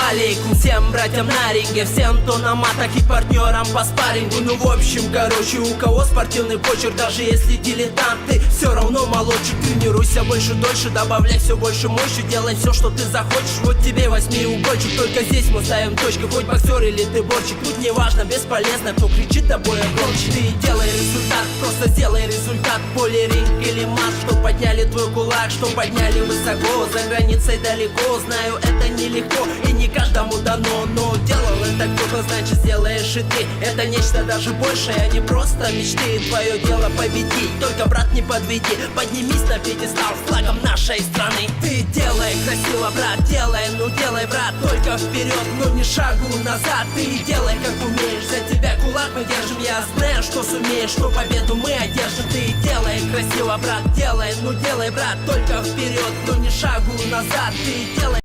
алейкум всем братьям на ринге, всем, кто на матах и партнерам по спаррингу. Ну в общем, короче, у кого спортивный почерк, даже если дилетант, ты все равно молодчик. Тренируйся больше, дольше, добавляй все больше мощи, делай все, что ты захочешь, вот тебе восьмиугольчик. Только здесь мы ставим точку, хоть боксер или ты борчик. Тут не важно, бесполезно, кто кричит тобой громче. Ты делай результат, просто сделай результат. Поле, ринг или мат, что подняли твой кулак, что подняли высоко, за границей далеко. Знаю, это нелегко и не каждому дано, но делал это кто-то, значит сделаешь и ты. Это нечто даже большее, а не просто мечты. Твое дело победить, только, брат, не подведи. Поднимись на пьедестал с флагом нашей страны. Ты делай красиво, брат, делай, ну делай, брат, только вперед, но не шагу назад. Ты делай, как умеешь, за тебя кулак мы держим. Я знаю, что сумеешь, что победу мы одержим. Ты делай красиво, брат, делай, ну делай, брат, только вперед, но не шагу назад. Ты делай.